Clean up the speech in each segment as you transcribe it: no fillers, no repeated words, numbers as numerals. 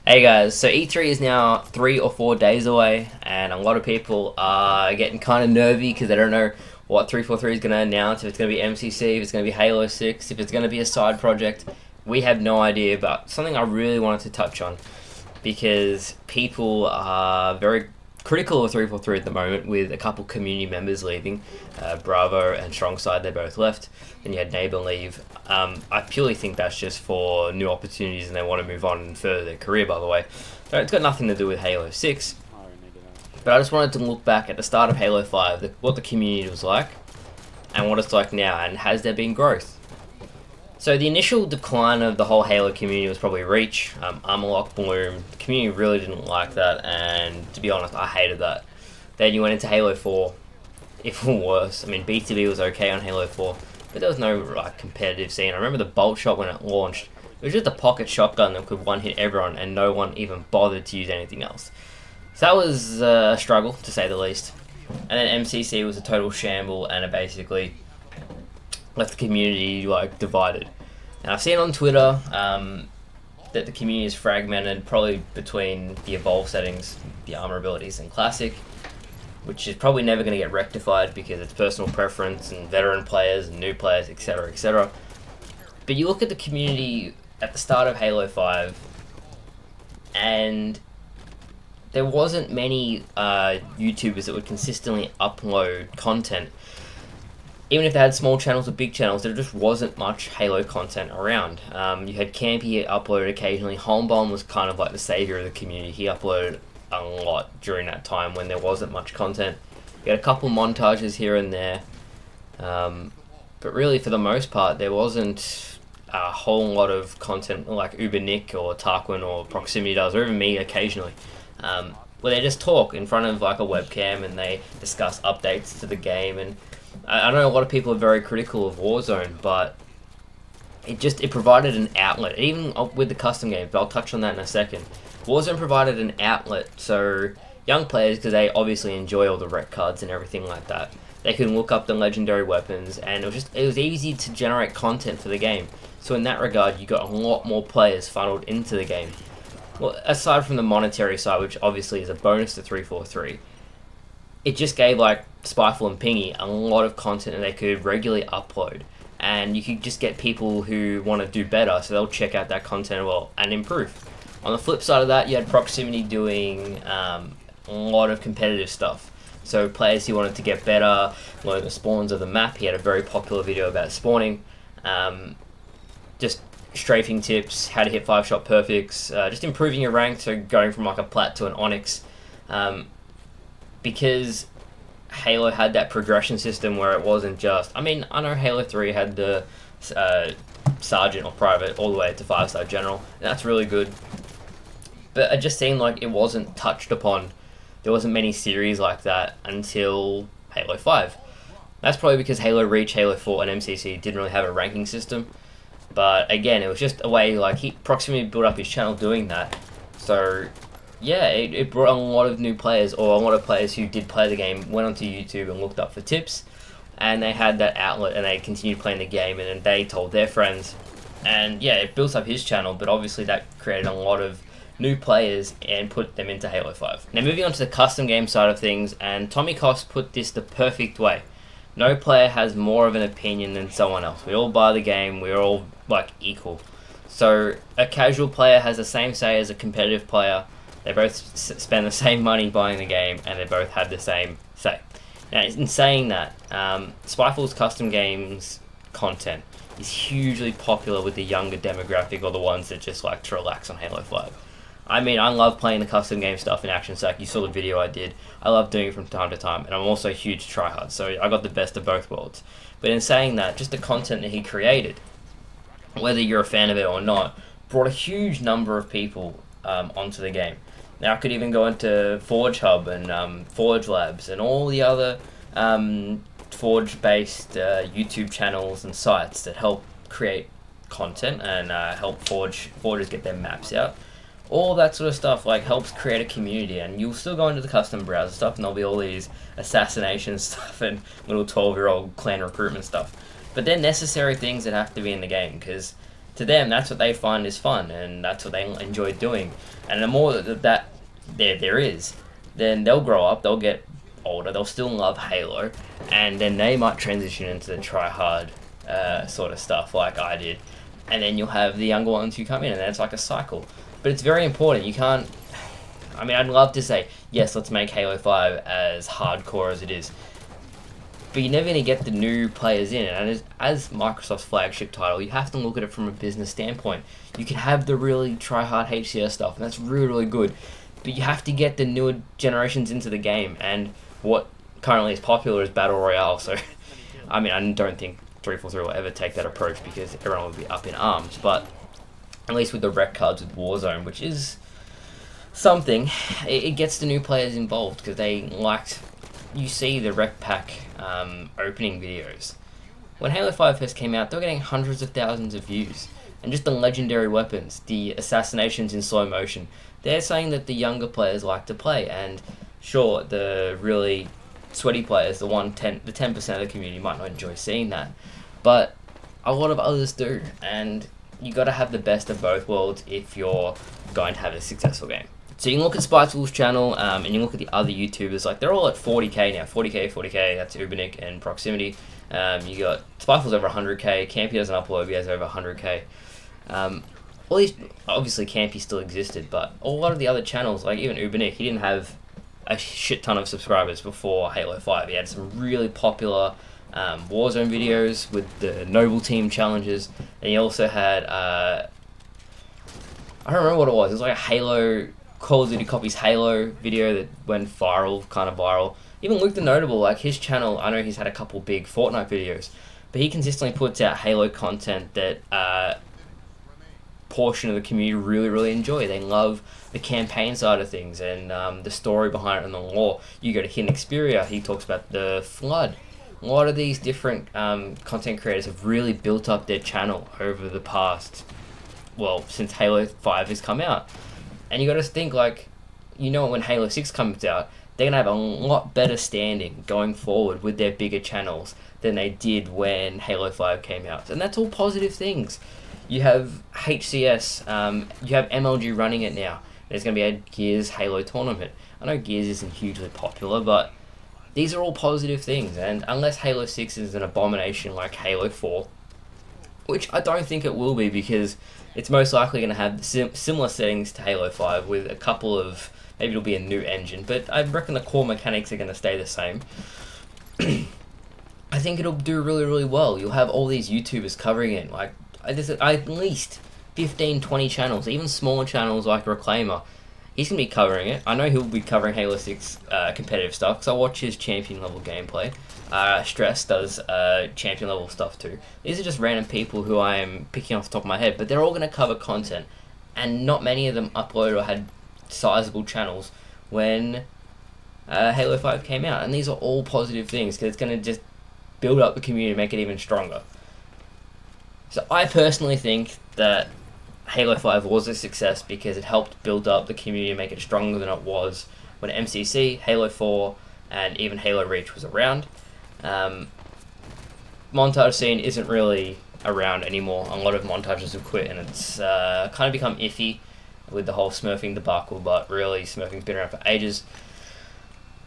Hey guys, so E3 is now 3 or 4 days away, and a lot of people are getting kind of nervy because they don't know what 343 is going to announce, if it's going to be MCC, if it's going to be Halo 6, if it's going to be a side project. We have no idea, but something I really wanted to touch on because people are very critical of 343 at the moment with a couple community members leaving. Bravo and Strongside, they both left. Then you had Neighbour leave. I purely think that's just for new opportunities and they want to move on and further their career, by the way. So it's got nothing to do with Halo 6. But I just wanted to look back at the start of Halo 5, what the community was like, and what it's like now, and has there been growth? So the initial decline of the whole Halo community was probably Reach, Armorlock, Bloom. The community really didn't like that, and to be honest, I hated that. Then you went into Halo 4, even worse. I mean, BTB was okay on Halo 4, but there was no competitive scene. I remember the Bolt Shot when it launched. It was just a pocket shotgun that could one-hit everyone, and no one even bothered to use anything else. So that was a struggle, to say the least. And then MCC was a total shamble, and it basically left the community divided. And I've seen on Twitter that the community is fragmented, probably between the evolve settings, the armor abilities, and classic, which is probably never going to get rectified because it's personal preference and veteran players and new players, etc., etc. But you look at the community at the start of Halo 5, and there wasn't many YouTubers that would consistently upload content. Even if they had small channels or big channels, there just wasn't much Halo content around. You had Campy uploaded occasionally. Homebomb was kind of like the savior of the community. He uploaded a lot during that time when there wasn't much content. You had a couple montages here and there. But really, for the most part, there wasn't a whole lot of content like Uber Nick or Tarquin or Proximity does, or even me occasionally. Where they just talk in front of like a webcam and they discuss updates to the game. And I know a lot of people are very critical of Warzone, but it provided an outlet, even with the custom games, but I'll touch on that in a second. Warzone provided an outlet, so young players, because they obviously enjoy all the rec cards and everything like that, they can look up the legendary weapons, and it was easy to generate content for the game. So in that regard, you got a lot more players funneled into the game. Well, aside from the monetary side, which obviously is a bonus to 343, it just gave like Spyful and Pingy a lot of content that they could regularly upload, and you could just get people who want to do better, so they'll check out that content and improve. On the flip side of that, you had Proximity doing a lot of competitive stuff. So players who wanted to get better, learn the spawns of the map. He had a very popular video about spawning, just strafing tips, how to hit 5-shot perfects, just improving your rank, so going from like a plat to an onyx. Because Halo had that progression system where it wasn't just... I mean, I know Halo 3 had the Sergeant or Private all the way to 5-star General, and that's really good. But it just seemed like it wasn't touched upon. There wasn't many series like that until Halo 5. That's probably because Halo Reach, Halo 4, and MCC didn't really have a ranking system. But again, it was just a way, Proximity built up his channel doing that. So yeah, it brought a lot of new players, or a lot of players who did play the game went onto YouTube and looked up for tips, and they had that outlet and they continued playing the game, and then they told their friends, and yeah, it built up his channel, but obviously that created a lot of new players and put them into Halo 5. Now moving on to the custom game side of things, and Tommy Cost put this the perfect way. No player has more of an opinion than someone else. We all buy the game, we're all equal. So a casual player has the same say as a competitive player. They both spend the same money buying the game, and they both have the same say. Now, in saying that, Spyful's custom games content is hugely popular with the younger demographic, or the ones that just like to relax on Halo 5. I mean, I love playing the custom game stuff in Action Sack. You saw the video I did. I love doing it from time to time, and I'm also a huge tryhard, so I got the best of both worlds. But in saying that, just the content that he created, whether you're a fan of it or not, brought a huge number of people onto the game. Now I could even go into Forge Hub and Forge Labs and all the other Forge-based YouTube channels and sites that help create content and help forgers get their maps out. All that sort of stuff helps create a community, and you'll still go into the custom browser stuff and there'll be all these assassination stuff and little 12-year-old clan recruitment stuff. But they're necessary things that have to be in the game, because to them, that's what they find is fun, and that's what they enjoy doing. And the more that there is, then they'll grow up, they'll get older, they'll still love Halo, and then they might transition into the try hard sort of stuff like I did, and then you'll have the younger ones who come in, and then it's like a cycle. But it's very important. You can't. I mean, I'd love to say yes, let's make Halo 5 as hardcore as it is, but you're never going to get the new players in. And as Microsoft's flagship title, you have to look at it from a business standpoint. You can have the really try-hard HCS stuff, and that's really, really good. But you have to get the newer generations into the game. And what currently is popular is Battle Royale. So, I mean, I don't think 343 will ever take that approach because everyone will be up in arms. But at least with the rec cards with Warzone, which is something, it gets the new players involved because they liked... You see the rec pack opening videos. When Halo 5 first came out, they were getting hundreds of thousands of views. And just the legendary weapons, the assassinations in slow motion, they're saying that the younger players like to play. And sure, the really sweaty players, the 10% of the community might not enjoy seeing that. But a lot of others do. And you got to have the best of both worlds if you're going to have a successful game. So you can look at Spiteful's channel, and you look at the other YouTubers, like they're all at 40k now, 40k, that's Ubernick and Proximity. You got Spiteful's over 100k, Campy doesn't upload, he has over 100k. All these, obviously Campy still existed, but a lot of the other channels, like even Ubernick, he didn't have a shit ton of subscribers before Halo 5. He had some really popular Warzone videos with the Noble Team challenges, and he also had, I don't remember what it was like a Halo... Call of Duty copies Halo video that went viral, kind of viral. Even Luke the Notable, like his channel, I know he's had a couple big Fortnite videos, but he consistently puts out Halo content that portion of the community really, really enjoy. They love the campaign side of things and the story behind it and the lore. You go to Hidden Xperia, he talks about the Flood. A lot of these different content creators have really built up their channel over the past, well, since Halo 5 has come out. And you got to think, like, when Halo 6 comes out, they're going to have a lot better standing going forward with their bigger channels than they did when Halo 5 came out. And that's all positive things. You have HCS, you have MLG running it now. There's going to be a Gears Halo tournament. I know Gears isn't hugely popular, but these are all positive things. And unless Halo 6 is an abomination like Halo 4, which I don't think it will be because... It's most likely going to have similar settings to Halo 5 with a couple of... Maybe it'll be a new engine, but I reckon the core mechanics are going to stay the same. I think it'll do really, really well. You'll have all these YouTubers covering it. Like, there's at least 15, 20 channels, even smaller channels like Reclaimer. He's going to be covering it. I know he'll be covering Halo 6 competitive stuff because I watch his champion level gameplay. Stress does champion level stuff too. These are just random people who I am picking off the top of my head, but they're all going to cover content, and not many of them uploaded or had sizable channels when Halo 5 came out, and these are all positive things because it's going to just build up the community and make it even stronger. So I personally think that Halo 5 was a success because it helped build up the community and make it stronger than it was when MCC, Halo 4, and even Halo Reach was around. Montage scene isn't really around anymore. A lot of montages have quit, and it's kind of become iffy with the whole smurfing debacle, but really smurfing's been around for ages.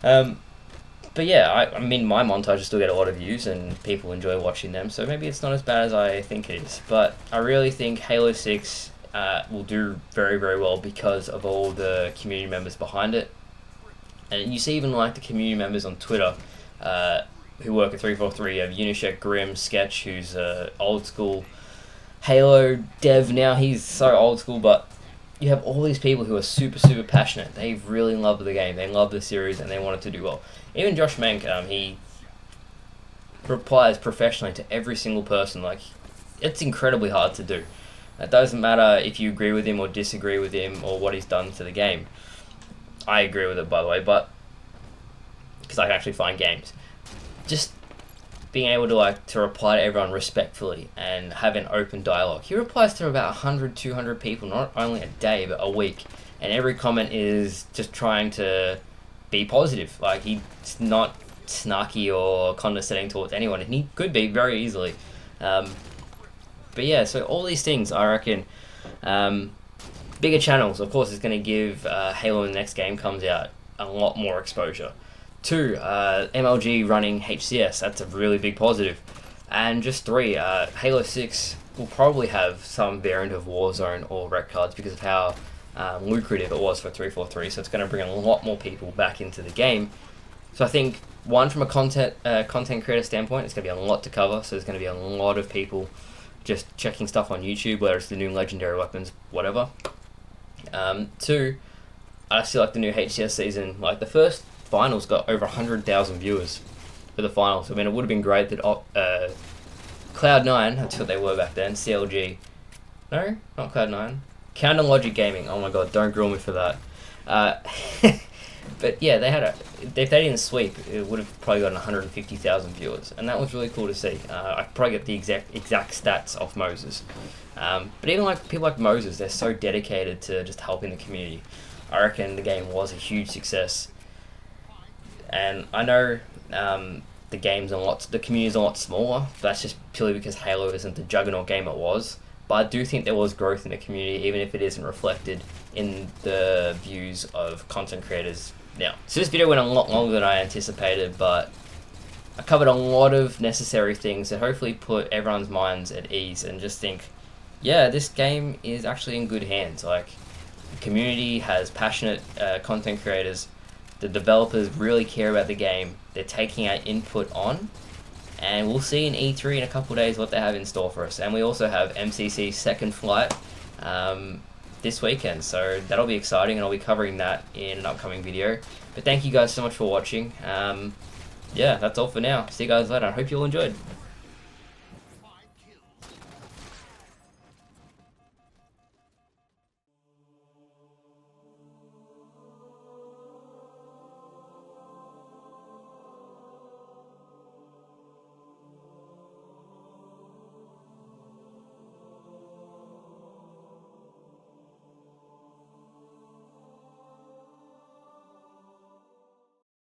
But yeah, I mean, my montages still get a lot of views and people enjoy watching them, so maybe it's not as bad as I think it is. But I really think Halo 6 will do very, very well because of all the community members behind it. And you see even like the community members on Twitter who work at 343. You have Unishek Grim, Sketch, who's old school Halo dev now. He's so old school, but you have all these people who are super, super passionate. They really love the game. They love the series, and they want it to do well. Even Josh Mank, he replies professionally to every single person. Like, it's incredibly hard to do. It doesn't matter if you agree with him or disagree with him or what he's done to the game. I agree with it, by the way, but because I can actually find games. Just being able to reply to everyone respectfully and have an open dialogue. He replies to about 100, 200 people, not only a day, but a week. And every comment is just trying to be positive. Like, he's not snarky or condescending towards anyone, and he could be very easily. But yeah, so all these things, I reckon, Bigger channels, of course, is going to give Halo when the next game comes out a lot more exposure. 2, MLG running HCS, that's a really big positive. And just 3, Halo 6 will probably have some variant of Warzone or Rec Cards because of how lucrative it was for 343, so it's going to bring a lot more people back into the game. So I think, one, from a content creator standpoint, it's going to be a lot to cover, so there's going to be a lot of people just checking stuff on YouTube, whether it's the new legendary weapons, whatever. 2, I feel like the new HCS season, like the first finals got over 100,000 viewers for the finals. I mean, it would have been great that Cloud9, that's what they were back then, CLG, no, not Cloud9, Counter Logic Gaming, oh my god, don't grill me for that. But yeah, if they didn't sweep, it would have probably gotten 150,000 viewers, and that was really cool to see. I could probably get the exact stats off Moses. But even like people like Moses, they're so dedicated to just helping the community. I reckon the game was a huge success, and I know the community's a lot smaller. That's just purely because Halo isn't the juggernaut game it was. But I do think there was growth in the community, even if it isn't reflected in the views of content creators now. So this video went a lot longer than I anticipated, but I covered a lot of necessary things that hopefully put everyone's minds at ease and just think, yeah, this game is actually in good hands. Like, the community has passionate content creators. The developers really care about the game. They're taking our input on. And we'll see in E3 in a couple of days what they have in store for us. And we also have MCC's second flight this weekend. So that'll be exciting, and I'll be covering that in an upcoming video. But thank you guys so much for watching. Yeah, that's all for now. See you guys later. I hope you all enjoyed.